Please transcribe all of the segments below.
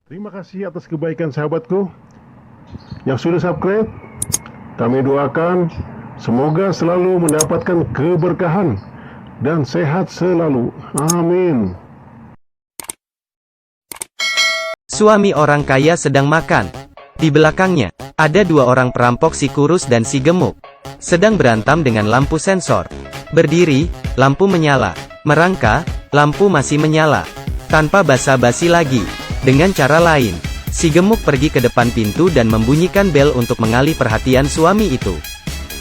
Terima kasih atas kebaikan sahabatku yang sudah subscribe. Kami doakan semoga selalu mendapatkan keberkahan dan sehat selalu. Amin. Suami orang kaya sedang makan. Di belakangnya, ada dua orang perampok si kurus dan si gemuk. Sedang berantem dengan lampu sensor. Berdiri, lampu menyala. Merangkak, lampu masih menyala. Tanpa basa-basi lagi. Dengan cara lain, si gemuk pergi ke depan pintu dan membunyikan bel untuk mengalih perhatian suami itu.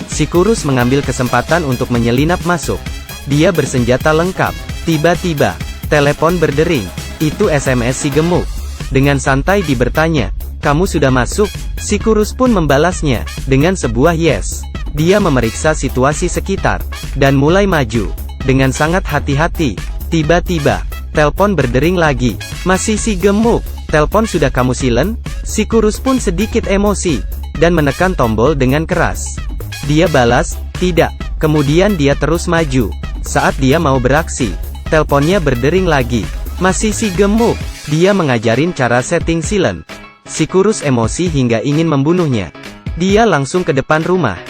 Si kurus mengambil kesempatan untuk menyelinap masuk. Dia bersenjata lengkap. Tiba-tiba, telepon berdering. Itu SMS si gemuk. Dengan santai dia bertanya, "Kamu sudah masuk?" Si kurus pun membalasnya, dengan sebuah yes. Dia memeriksa situasi sekitar, dan mulai maju. Dengan sangat hati-hati. Tiba-tiba, telepon berdering lagi. "Masih si gemuk, telepon sudah kamu silen?" Si kurus pun sedikit emosi, dan menekan tombol dengan keras. Dia balas, "Tidak." Kemudian dia terus maju. Saat dia mau beraksi, teleponnya berdering lagi. "Masih si gemuk." Dia mengajarin cara setting silent. Si kurus emosi hingga ingin membunuhnya. Dia langsung ke depan rumah.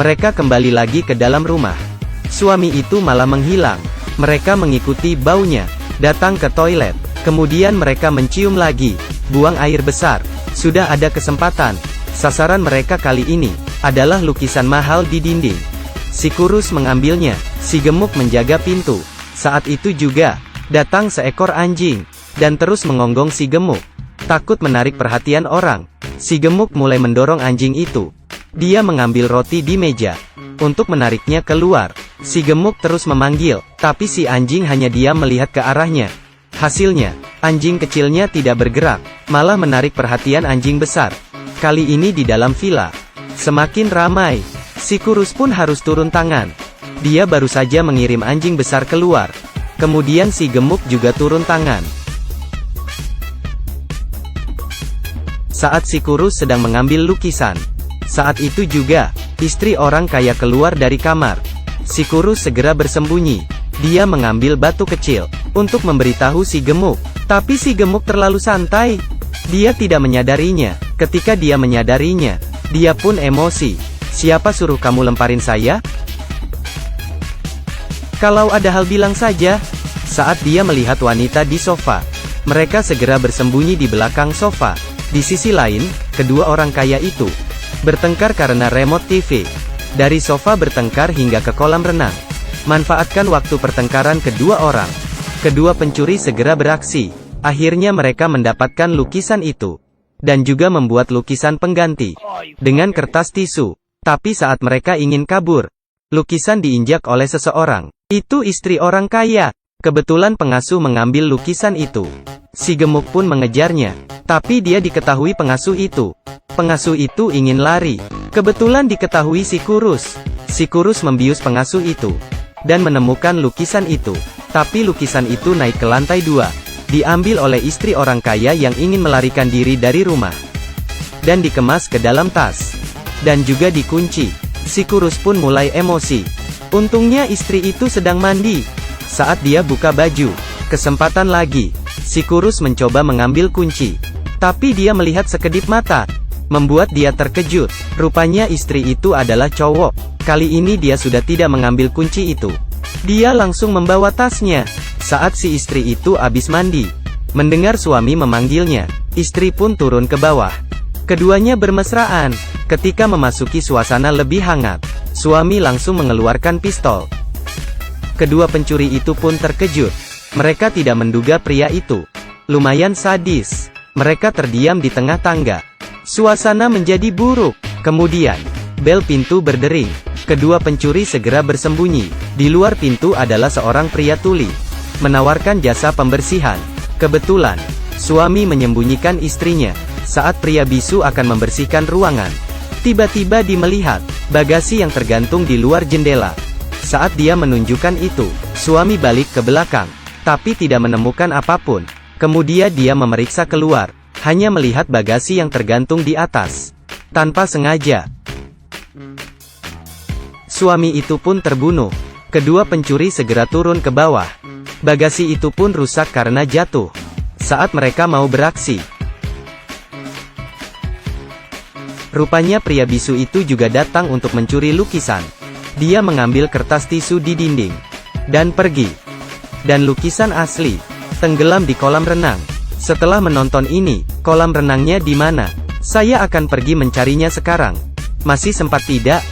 Mereka kembali lagi ke dalam rumah. Suami itu malah menghilang. Mereka mengikuti baunya, datang ke toilet. Kemudian mereka mencium lagi, buang air besar. Sudah ada kesempatan. Sasaran mereka kali ini adalah lukisan mahal di dinding. Si kurus mengambilnya, si gemuk menjaga pintu. Saat itu juga, datang seekor anjing, dan terus mengonggong si gemuk. Takut menarik perhatian orang, si gemuk mulai mendorong anjing itu. Dia mengambil roti di meja. Untuk menariknya keluar, si gemuk terus memanggil, tapi si anjing hanya diam melihat ke arahnya. Hasilnya, anjing kecilnya tidak bergerak, malah menarik perhatian anjing besar. Kali ini di dalam villa. Semakin ramai, si kurus pun harus turun tangan. Dia baru saja mengirim anjing besar keluar. Kemudian si gemuk juga turun tangan. Saat si kurus sedang mengambil lukisan. Saat itu juga, istri orang kaya keluar dari kamar. Si kurus segera bersembunyi. Dia mengambil batu kecil, untuk memberitahu si gemuk. Tapi si gemuk terlalu santai. Dia tidak menyadarinya. Ketika dia menyadarinya, dia pun emosi. "Siapa suruh kamu lemparin saya? Kalau ada hal bilang saja." Saat dia melihat wanita di sofa, mereka segera bersembunyi di belakang sofa. Di sisi lain, kedua orang kaya itu bertengkar karena remote TV. Dari sofa bertengkar hingga ke kolam renang. Manfaatkan waktu pertengkaran kedua orang. Kedua pencuri segera beraksi. Akhirnya mereka mendapatkan lukisan itu. Dan juga membuat lukisan pengganti. Dengan kertas tisu. Tapi saat mereka ingin kabur, lukisan diinjak oleh seseorang. Itu istri orang kaya. Kebetulan pengasuh mengambil lukisan itu. Si gemuk pun mengejarnya. Tapi dia diketahui pengasuh itu. Pengasuh itu ingin lari. Kebetulan diketahui si kurus. Si kurus membius pengasuh itu. Dan menemukan lukisan itu. Tapi lukisan itu naik ke lantai 2. Diambil oleh istri orang kaya yang ingin melarikan diri dari rumah. Dan dikemas ke dalam tas. Dan juga dikunci. Si kurus pun mulai emosi. Untungnya istri itu sedang mandi. Saat dia buka baju, kesempatan lagi. Si kurus mencoba mengambil kunci. Tapi dia melihat sekedip mata. Membuat dia terkejut. Rupanya istri itu adalah cowok. Kali ini dia sudah tidak mengambil kunci itu. Dia langsung membawa tasnya. Saat si istri itu habis mandi, mendengar suami memanggilnya, istri pun turun ke bawah. Keduanya bermesraan. Ketika memasuki suasana lebih hangat, suami langsung mengeluarkan pistol. Kedua pencuri itu pun terkejut. Mereka tidak menduga pria itu lumayan sadis. Mereka terdiam di tengah tangga. Suasana menjadi buruk. Kemudian, bel pintu berdering. Kedua pencuri segera bersembunyi. Di luar pintu adalah seorang pria tuli, menawarkan jasa pembersihan. Kebetulan, suami menyembunyikan istrinya. Saat pria bisu akan membersihkan ruangan, tiba-tiba dia melihat bagasi yang tergantung di luar jendela. Saat dia menunjukkan itu, suami balik ke belakang, tapi tidak menemukan apapun. Kemudian dia memeriksa keluar, hanya melihat bagasi yang tergantung di atas. Tanpa sengaja, suami itu pun terbunuh. Kedua pencuri segera turun ke bawah. Bagasi itu pun rusak karena jatuh saat mereka mau beraksi. Rupanya pria bisu itu juga datang untuk mencuri lukisan. Dia mengambil kertas tisu di dinding dan pergi. Dan lukisan asli tenggelam di kolam renang. Setelah menonton ini, kolam renangnya di mana? Saya akan pergi mencarinya sekarang. Masih sempat tidak?